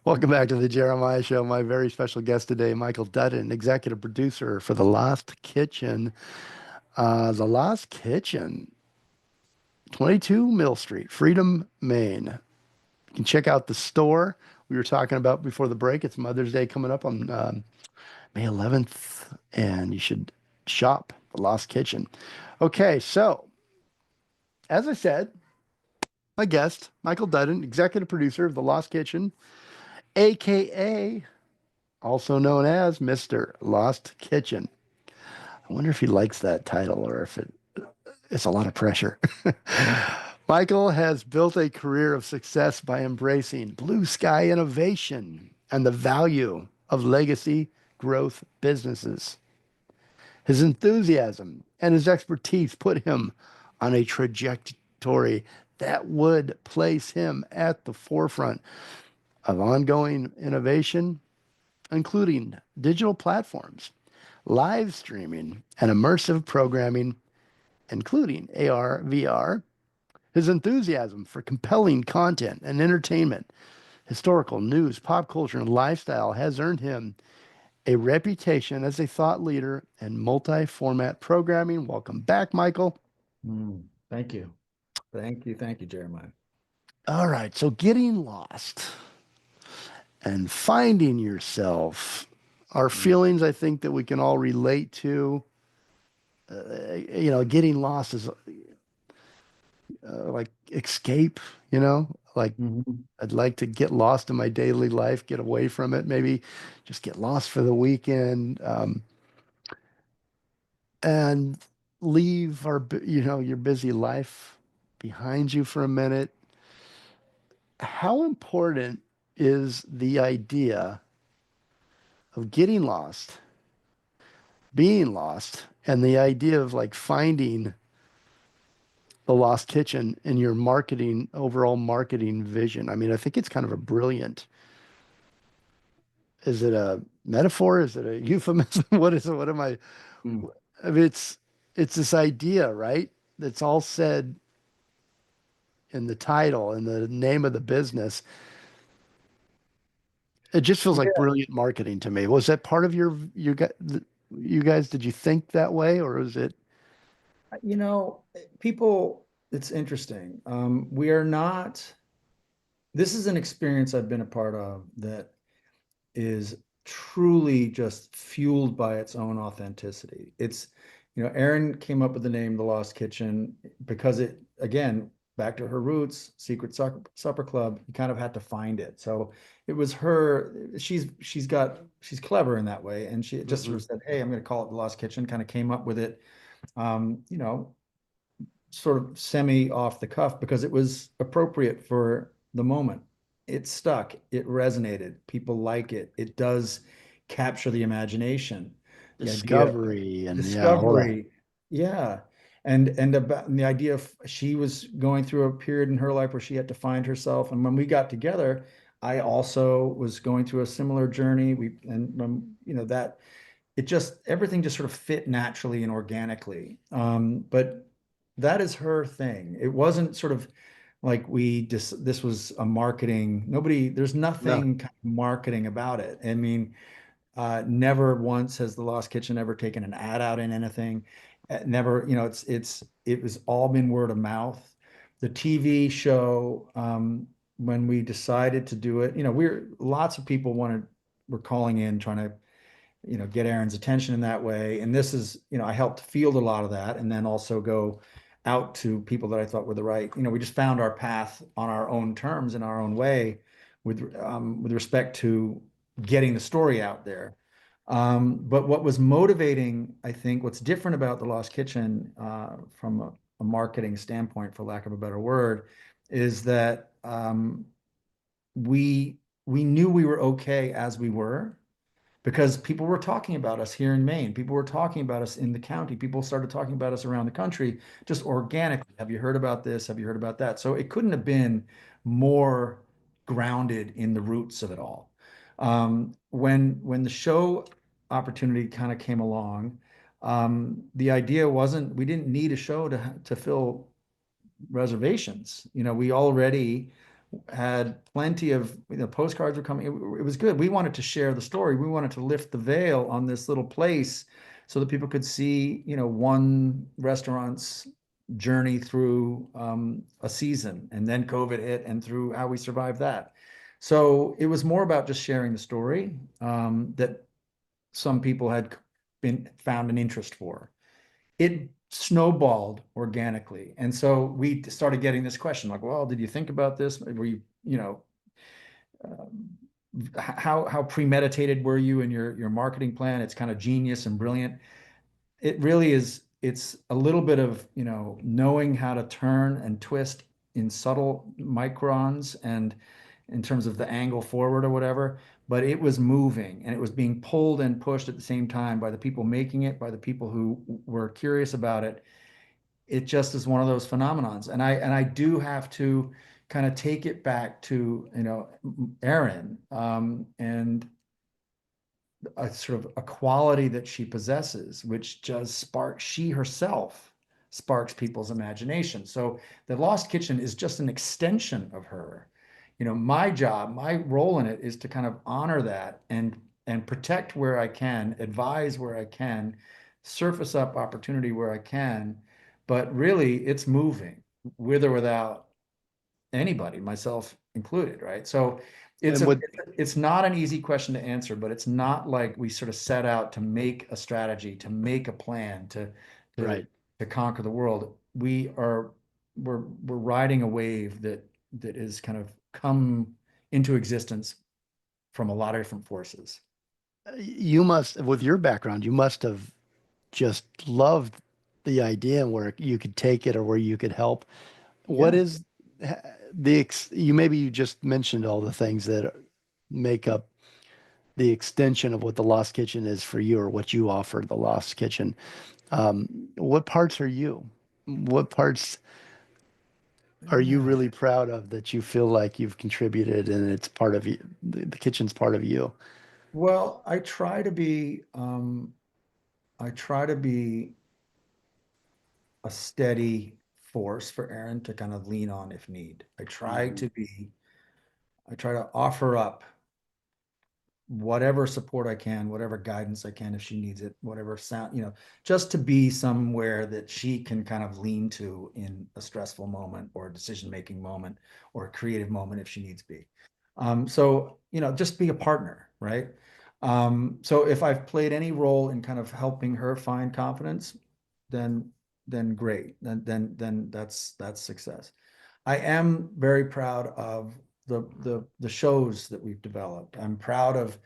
Welcome back to the Jeremiah Show. My very special guest today, Michael Dutton, executive producer for The Lost Kitchen. The Lost Kitchen, 22 Mill Street, Freedom, Maine. You can check out the store we were talking about before the break. It's Mother's Day coming up on May 11th, and you should shop The Lost Kitchen. Okay, so as I said, my guest, Michael Dutton, executive producer of The Lost Kitchen, aka also known as Mr. Lost Kitchen. I wonder if he likes that title or if it's a lot of pressure. Michael has built a career of success by embracing blue sky innovation and the value of legacy growth businesses. His enthusiasm and his expertise put him on a trajectory that would place him at the forefront of ongoing innovation, including digital platforms, live streaming, and immersive programming, including AR, VR. His enthusiasm for compelling content and entertainment, historical news, pop culture, and lifestyle has earned him a reputation as a thought leader in multi format programming. Welcome back, Michael. Thank you. Thank you. Thank you, Jeremiah. All right, so getting lost and finding yourself are Mm. feelings I think that we can all relate to. Getting lost is like escape, like Mhm. I'd like to get lost in my daily life, get away from it, maybe just get lost for the weekend, and leave your busy life behind you for a minute. How important is the idea of getting lost, being lost, and the idea of like finding the lost kitchen in your overall marketing vision? I mean, I think it's kind of a brilliant. Is it a metaphor? Is it a euphemism? What is it? What am I? Mm. I mean, it's this idea, right? That's all said in the title and the name of the business. It just feels like Yeah. brilliant marketing to me. Was that part of you guys? Did you think that way, or was it? People, it's interesting. We are not, this is an experience I've been a part of that is truly just fueled by its own authenticity. Erin came up with the name The Lost Kitchen because again, back to her roots, Secret Supper Club, you kind of had to find it. So it was her, she's clever in that way. And she just sort Mhm. of said, hey, I'm going to call it The Lost Kitchen, kind of came up with it, um, you know, sort of semi off the cuff because it was appropriate for the moment. It stuck, it resonated, people like it. It does capture the imagination. The idea of Discovery and yeah, all that. discovery, yeah. And about and the idea of she was going through a period in her life where she had to find herself. And when we got together, I also was going through a similar journey. That it just everything just sort of fit naturally and organically. But that is her thing. It wasn't sort of like this was a marketing. There's No, nothing kind of marketing about it. I mean, never once has the Lost Kitchen ever taken an ad out in anything. Never, it was all been word of mouth. The TV show, when we decided to do it, lots of people were calling in trying to get Erin's attention in that way. And this is, I helped field a lot of that and then also go out to people that I thought were the right, we just found our path on our own terms in our own way with respect to getting the story out there. But what was motivating, I think, what's different about the Lost Kitchen from a marketing standpoint, for lack of a better word, is that we we knew we were okay as we were because people were talking about us here in Maine. People were talking about us in the county. People started talking about us around the country just organically. Have you heard about this? Have you heard about that? So it couldn't have been more grounded in the roots of it all. When the show opportunity kind of came along, the idea wasn't we didn't need a show to fill reservations. We already had plenty of, postcards were coming. It was good. We wanted to share the story. We wanted to lift the veil on this little place so that people could see, one restaurant's journey through a season, and then COVID hit, and through how we survived that. So it was more about just sharing the story that some people had been found an interest for. It snowballed organically. And so we started getting this question like, well, did you think about this? Were you, um, how premeditated were you in your marketing plan? It's kind of genius and brilliant. It really is. It's a little bit of, knowing how to turn and twist in subtle microns and in terms of the angle forward or whatever. But it was moving, and it was being pulled and pushed at the same time by the people making it, by the people who were curious about it. It just is one of those phenomenons. And I do have to kind of take it back to, Erin, and a sort of a quality that she possesses, which just sparks, she herself sparks people's imagination. So the Lost Kitchen is just an extension of her. My job, my role in it is to kind of honor that and protect where I can, advise where I can, surface up opportunity where I can. But really, it's moving with or without anybody, myself included, right? So it's And a with it's not an easy question to answer, but it's not like we sort of set out to make a strategy, to make a plan, to right. to conquer the world. We're riding a wave that is kind of come into existence from a lot of different forces. You must, with your background, you must have just loved the idea where you could take it or where you could help. What Yeah. is you maybe you just mentioned all the things that make up the extension of what the Lost Kitchen is for you or what you offer the Lost Kitchen. What parts are you? What parts are you Yeah. really proud of that you feel like you've contributed and it's part of you, the kitchen's part of you? Well, I try to be a steady force for Erin to kind of lean on if need. Mhm. I try to offer up whatever support I can, whatever guidance I can if she needs it, whatever sound, just to be somewhere that she can kind of lean to in a stressful moment or a decision-making moment or a creative moment if she needs to be. So, just be a partner, right? So if I've played any role in kind of helping her find confidence, then then great. Then that's success. I am very proud of the shows that we've developed. I'm proud of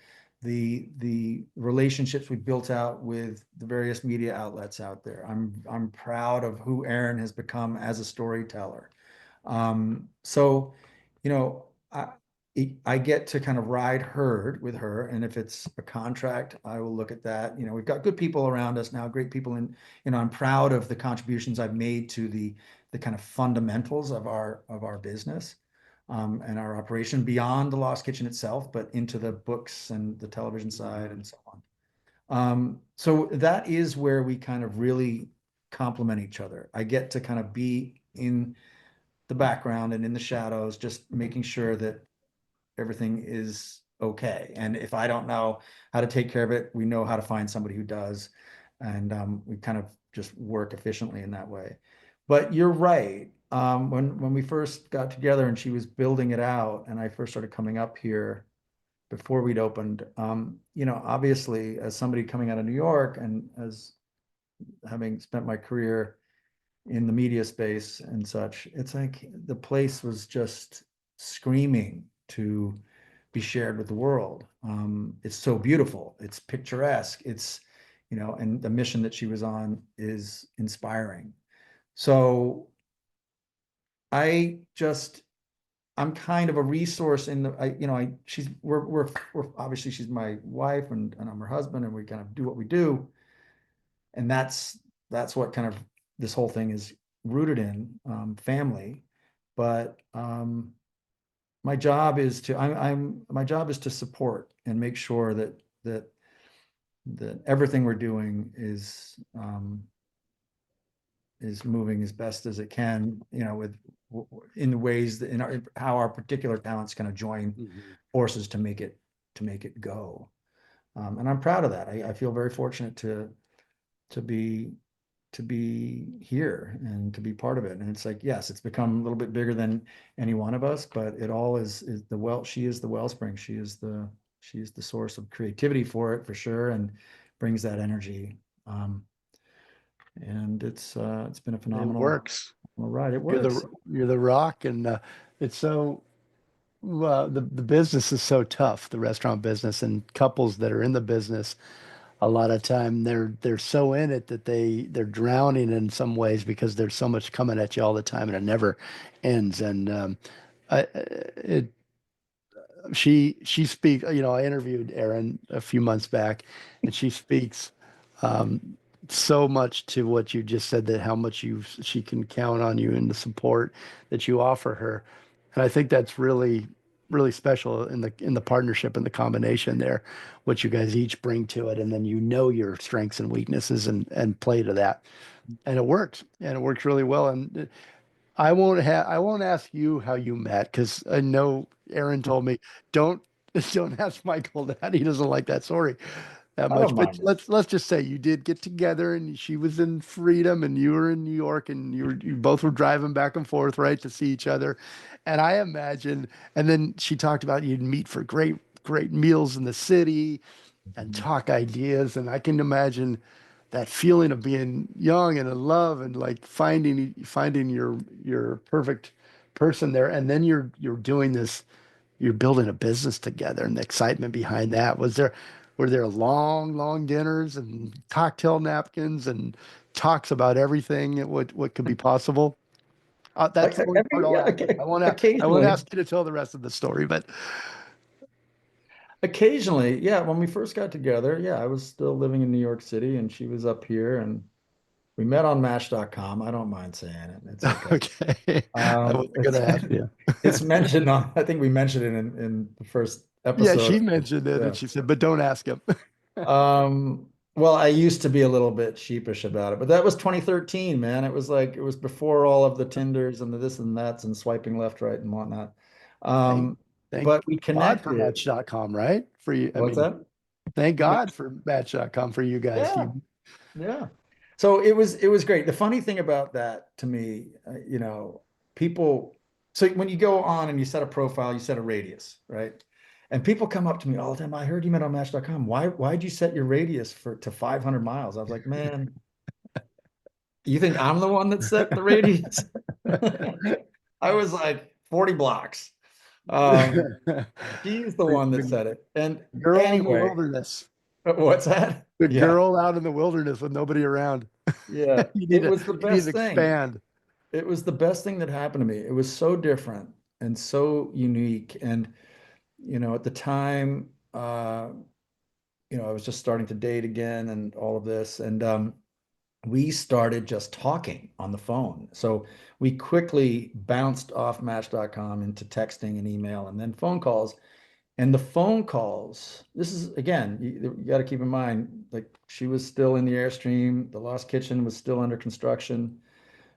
the relationships we've built out with the various media outlets out there. I'm proud of who Erin has become as a storyteller. So, you know, I I get to kind of ride herd with her, and if it's a contract, I will look at that. We've got good people around us now, great people, and I'm proud of the contributions I've made to the kind of fundamentals of our business and our operation beyond the Lost Kitchen itself, but into the books and the television side and so on. So that is where we kind of really complement each other. I get to kind of be in the background and in the shadows, just making sure that everything is okay. And if I don't know how to take care of it, we know how to find somebody who does. And we kind of just work efficiently in that way. But you're right. When we first got together and she was building it out, and I first started coming up here before we'd opened, obviously as somebody coming out of New York and as having spent my career in the media space and such, it's like the place was just screaming to be shared with the world. It's so beautiful. It's picturesque. And the mission that she was on is inspiring. So I just, I'm kind of a resource in the, we're obviously she's my wife and I'm her husband and we kind of do what we do. And that's what kind of this whole thing is rooted in, family. But my job is to support and make sure that everything we're doing is moving as best as it can, with in the ways that how our particular talents kind of join Mhm. forces to make it go. And I'm proud of that. I feel very fortunate to be to be here and to be part of it. And it's like, yes, it's become a little bit bigger than any one of us, but it all is she is the wellspring. She is the source of creativity for it for sure, and brings that energy. Um, and it's been a It phenomenal works. ride. It You're works. the rock, and it's so the business is so tough, the restaurant business, and couples that are in the business a lot of time they're so in it that they're drowning in some ways because there's so much coming at you all the time and it never ends. And it she speaks, I interviewed Erin a few months back, and she speaks um, so much to what you just said, that how much she can count on you and the support that you offer her. And I think that's really, really special in the partnership and the combination there, what you guys each bring to it, and then your strengths and weaknesses and play to that. And it works really well. And I won't ask you how you met, because I know Aaron told me don't don't ask Michael that. He doesn't like that story that I much. don't But mind it. let's just say you did get together, and she was in Freedom and you were in New York, and you both were driving back and forth, right, to see each other. And I imagine, and then she talked about you'd meet for great meals in the city and Mhm. talk ideas. And I can imagine that feeling of being young and in love, and like finding your perfect person there. And then you're doing this, you're building a business together, and the excitement behind that. Were there long dinners and cocktail napkins and talks about everything, what could be possible? That's the only part I'll Yeah, ask you. I won't occasionally. ask you to tell the rest of the story, but Occasionally, yeah. When we first got together, yeah, I was still living in New York City and she was up here, and we met on Match.com. I don't mind saying it. It's okay. okay. I wasn't It's gonna ask you. it's mentioned on, I think we mentioned it in the first Yeah, episode. she mentioned it, Yeah. and she said, but don't ask him. Well, I used to be a little bit sheepish about it, but that was 2013, man. It was like it was before all of the Tinders and the this and that's and swiping left, right, and whatnot. Thank, Um, thank but we God for connected. Match.com, right? For you, I What's mean, that? thank Ma- God for Match.com for you guys. Yeah. Yeah. So it was great. The funny thing about that to me, people. So when you go on and you set a profile, you set a radius, right? And people come up to me all the time. I heard you met on Match.com. Why'd you set your radius to 500 miles? I was like, man, you think I'm the one that set the radius? I was like 40 blocks. Um, she's the one that The said it. And girl in the anyway, wilderness, what's that? the Yeah. girl out in the wilderness with nobody around. Yeah. It was the You need to best thing. expand. It was the best thing that happened to me. It was so different and so unique. And, at the time, I was just starting to date again and all of this. And we started just talking on the phone. So we quickly bounced off Match.com into texting and email and then phone calls. And the phone calls, this is again, you got to keep in mind, like she was still in the Airstream, the Lost Kitchen was still under construction.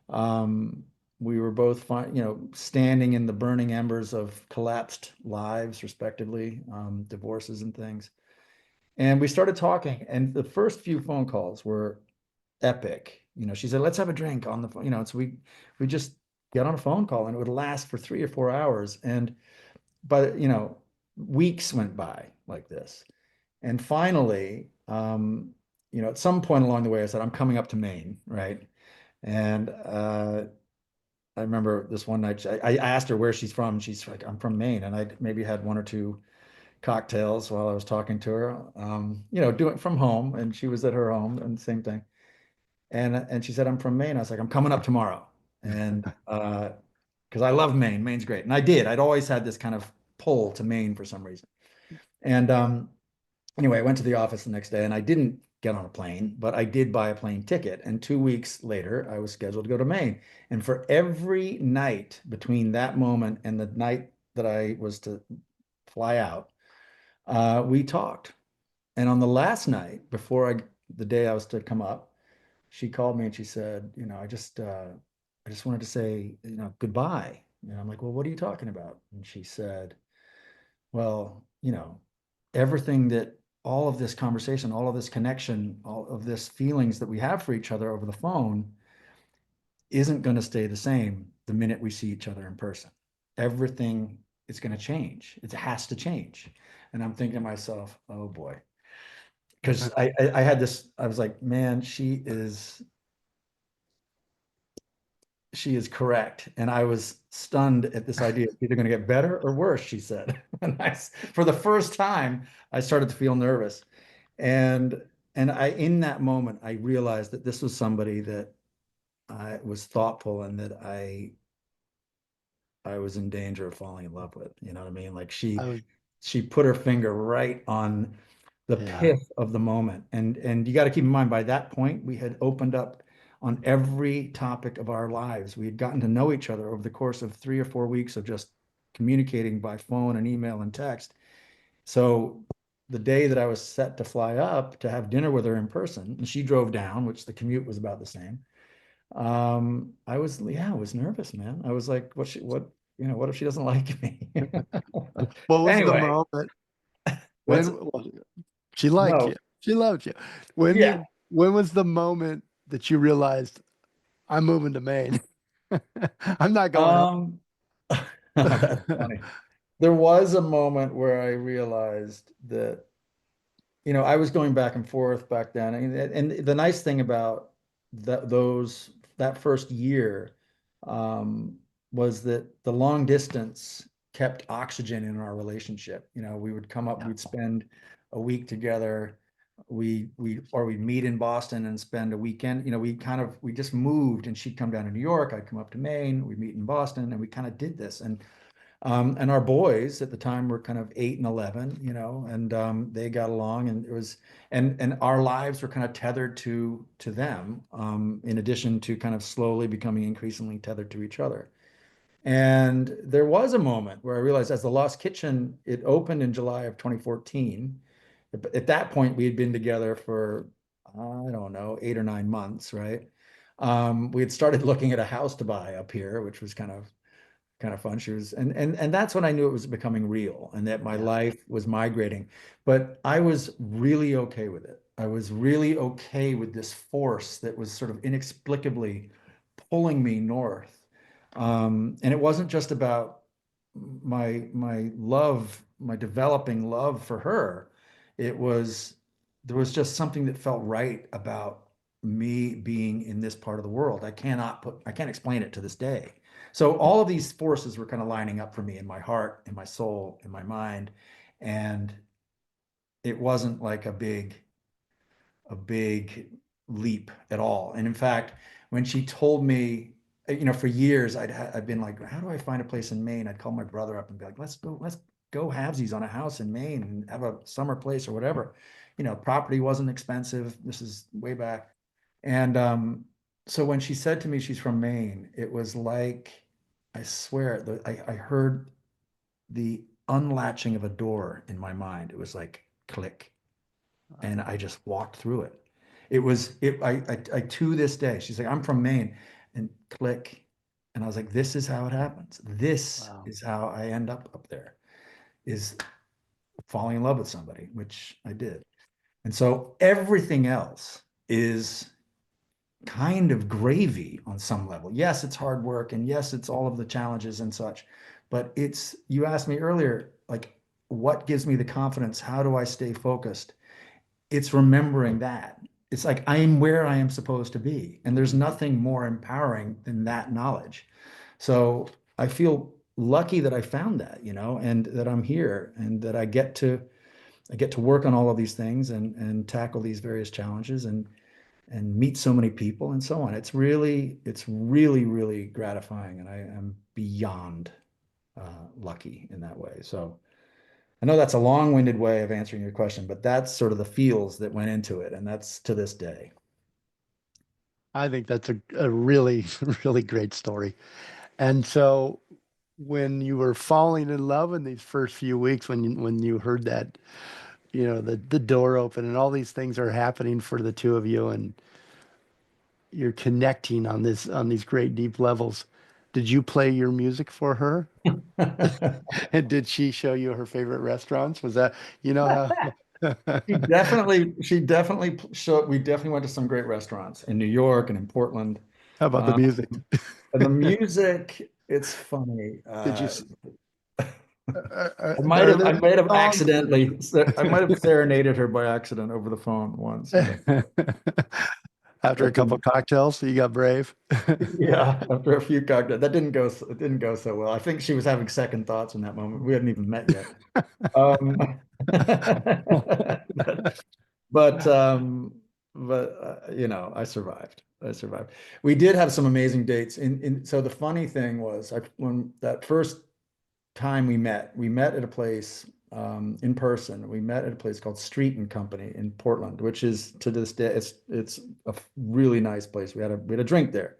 Um, we were both fine, standing in the burning embers of collapsed lives, respectively, divorces and things. And we started talking, and the first few phone calls were epic. She said, "Let's have a drink on the phone." So we just get on a phone call, and it would last for 3 or 4 hours. And but weeks went by like this, and finally, at some point along the way, I said, "I'm coming up to Maine, right?" And I remember this one night, I asked her where she's from. She's like, "I'm from Maine." And I maybe had one or two cocktails while I was talking to her, doing it from home. And she was at her home and same thing. And she said, "I'm from Maine." I was like, "I'm coming up tomorrow." And because I love Maine. Maine's great. And I did. I'd always had this kind of pull to Maine for some reason. And anyway, I went to the office the next day and I didn't get on a plane, but I did buy a plane ticket. And 2 weeks later, I was scheduled to go to Maine. And for every night between that moment and the night that I was to fly out, we talked. And on the last night, the day I was to come up, she called me and she said, I just wanted to say, goodbye. And I'm like, well, what are you talking about? And she said, well, everything that all of this conversation, all of this connection, all of this feelings that we have for each other over the phone isn't going to stay the same the minute we see each other in person. Everything is going to change. It has to change. And I'm thinking to myself, oh boy, because I had this, I was like, man, she is correct. And I was stunned at this idea. It's either going to get better or worse, she said. And for the first time, I started to feel nervous. And in that moment, I realized that this was somebody that I was thoughtful and that I was in danger of falling in love with. You know what I mean? Like I was, she put her finger right on the yeah, pith of the moment. And you got to keep in mind by that point we had opened up on every topic of our lives. We had gotten to know each other over the course of 3 or 4 weeks of just communicating by phone and email and text. So the day that I was set to fly up to have dinner with her in person, and she drove down, which the commute was about the same. I was nervous, man. I was like, what if she doesn't like me? what was the Anyway, moment what's when well, she liked you? no, She loved you. yeah. When was the moment that you realized I'm moving to Maine? I'm not going home. Um, that's funny. There was a moment where I realized that, I was going back and forth back then. And the nice thing about that first year was that the long distance kept oxygen in our relationship. We would come up, Yeah. we'd spend a week together. We'd meet in Boston and spend a weekend. We just moved and she'd come down to New York. I'd come up to Maine. We'd meet in Boston and we kind of did this. And our boys at the time were kind of 8 and 11, and they got along, and it was, and our lives were kind of tethered to them, in addition to kind of slowly becoming increasingly tethered to each other. And there was a moment where I realized, as the Lost Kitchen, it opened in July of 2014. At that point, we had been together for, I don't know, 8 or 9 months, right? We had started looking at a house to buy up here, which was kind of fun. She was, and that's when I knew it was becoming real and that my Yeah. life was migrating. But I was really okay with it. I was really okay with this force that was sort of inexplicably pulling me north. And it wasn't just about my love, my developing love for her. It was There was just something that felt right about me being in this part of the world. I can't explain it to this day. So all of these forces were kind of lining up for me in my heart, in my soul, in my mind, and it wasn't like a big leap at all. And in fact, when she told me, for years I've been like, how do I find a place in Maine? I'd call my brother up and be like, let's go halvesies on a house in Maine and have a summer place or whatever. Property wasn't expensive. This is way back. And so when she said to me she's from Maine, it was like, I swear, I heard the unlatching of a door in my mind. It was like click, and I just walked through it. It was it I to this day, she's like, I'm from Maine, and click. And I was like, this is how it happens. This Wow. is how I end up there, is falling in love with somebody, which I did. And so everything else is kind of gravy on some level. Yes, it's hard work, and yes, it's all of the challenges and such. But you asked me earlier, like, what gives me the confidence? How do I stay focused? It's remembering that. It's like I am where I am supposed to be. And there's nothing more empowering than that knowledge. So I feel lucky that I found that, and that I'm here and that I get to work on all of these things and tackle these various challenges and meet so many people and so on. It's really, really gratifying. And I am beyond lucky in that way. So I know that's a long-winded way of answering your question, but that's sort of the feels that went into it, and that's to this day. I think that's a really, really great story. And so when you were falling in love in these first few weeks, when you heard that, the door open and all these things are happening for the two of you, and you're connecting on these great deep levels. Did you play your music for her? And did she show you her favorite restaurants? Was that, you know how She definitely showed, we definitely went to some great restaurants in New York and in Portland. how about the Um, music? and the music, it's funny. Did you I are there might have songs? accidentally, I might have serenaded her by accident over the phone once, After a that couple didn't, cocktails, you got brave. yeah, after a few cocktails, that didn't go, it didn't go so well. I think she was having second thoughts in that moment. We hadn't even met yet. Um, but, but, um, I survived. I survived. We did have some amazing dates. So the funny thing was, when that first time we met at a place in person. We met at a place called Street and Company in Portland, which is to this day, it's a really nice place. We had a drink there,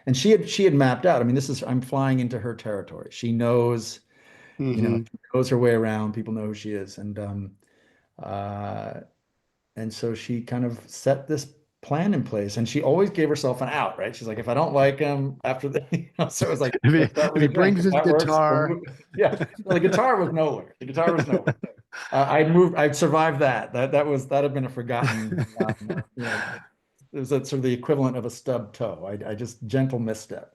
and she had mapped out. I mean, I'm flying into her territory. She knows, Hmm. she knows her way around. People know who she is, uh, and so she kind of set this plan in place, and she always gave herself an out, right? She's like, if I don't like him after the, so it was like, If he let's start if with he a drink. brings If his that works, guitar, yeah. No, the guitar was nowhere. The guitar was nowhere. I'd survived that. That had been a forgotten, it was a, sort of the equivalent of a stub toe. I just gentle misstep.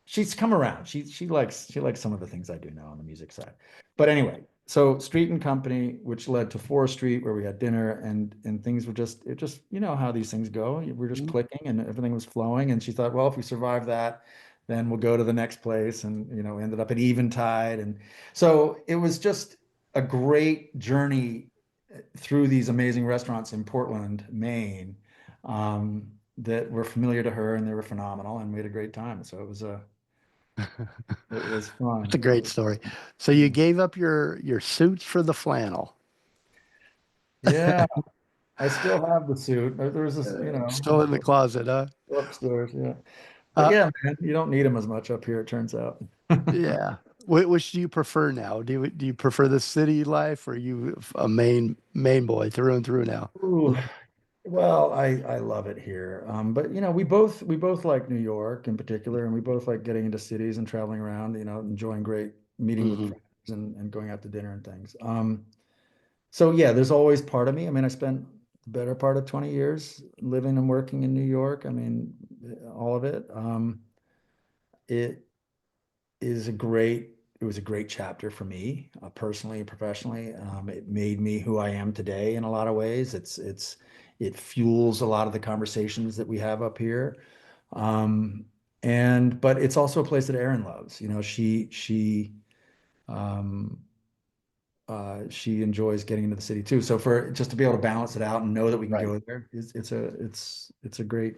She's come around. She likes some of the things I do now on the music side. But anyway, so Street and Company, which led to Forest Street, where we had dinner, and things were just you know how these things go. We're just clicking, and everything was flowing. And she thought, well, if we survive that, then we'll go to the next place, and ended up at Eventide, and so it was just a great journey through these amazing restaurants in Portland, Maine, that were familiar to her, and they were phenomenal, and we had a great time. So it was it's a fun. great story. So you gave up your suits for the flannel. Yeah, I still have the suit. There's this, Still in the closet, huh? still upstairs. Yeah, but Uh, yeah, man, you don't need them as much up here, it turns out. yeah. Which do you prefer now? Do you prefer the city life, or are you a Maine boy through and through now? Ooh, well, I love it here. But we both like New York in particular, and we both like getting into cities and traveling around, enjoying great meeting with Hmm. friends and going out to dinner and things. So yeah, there's always part of me. I mean, I spent the better part of 20 years living and working in New York. I mean, all of it. It is a great, it was a great chapter for me, personally and professionally. It made me who I am today in a lot of ways. It fuels a lot of the conversations that we have up here. Um, but it's also a place that Erin loves. Um, she enjoys getting into the city too. So for just to be able to balance it out and know that we can Right. go there, it's a great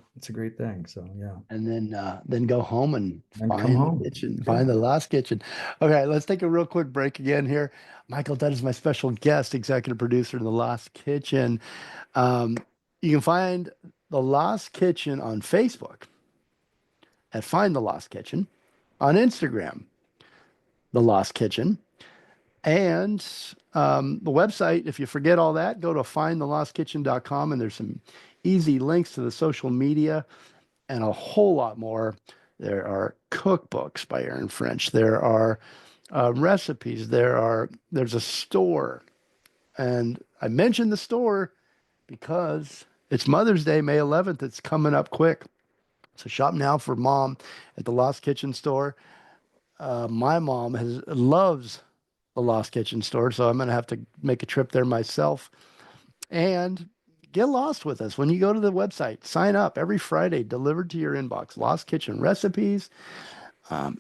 thing. So yeah, And then go home and and come find the home. kitchen, Yeah. find the lost kitchen. Okay, let's take a real quick break again here. Michael Dunn is my special guest, executive producer in the Lost Kitchen. Um, you can find the Lost Kitchen on Facebook at Find the Lost Kitchen, on Instagram, the Lost Kitchen, and the website. If you forget all that, go to findthelostkitchen.com, and there's some easy links to the social media and a whole lot more. There are cookbooks by Erin French. There are recipes. There's a store, and I mentioned the store because it's Mother's Day, May 11th. It's coming up quick. So shop now for mom at the Lost Kitchen store. My mom loves the Lost Kitchen store, so I'm gonna have to make a trip there myself and get lost with us when you go to the website. Sign up every Friday, delivered to your inbox. Lost Kitchen recipes,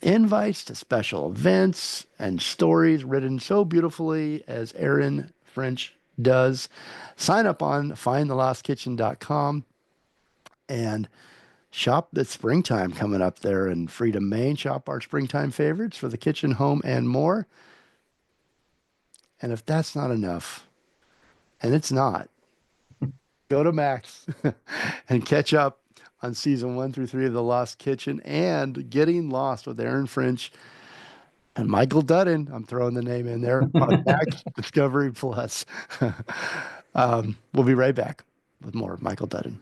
invites to special events, and stories written so beautifully as Erin French does. Sign up on findthelostkitchen.com and shop the springtime coming up there in Freedom, Maine. Shop our springtime favorites for the kitchen, home, and more. And if that's not enough, and it's not, go to Max and catch up on season 1 through 3 of The Lost Kitchen and Getting Lost with Erin French and Michael Dutton. I'm throwing the name in there on Max Discovery Plus. We'll be right back with more of Michael Dutton.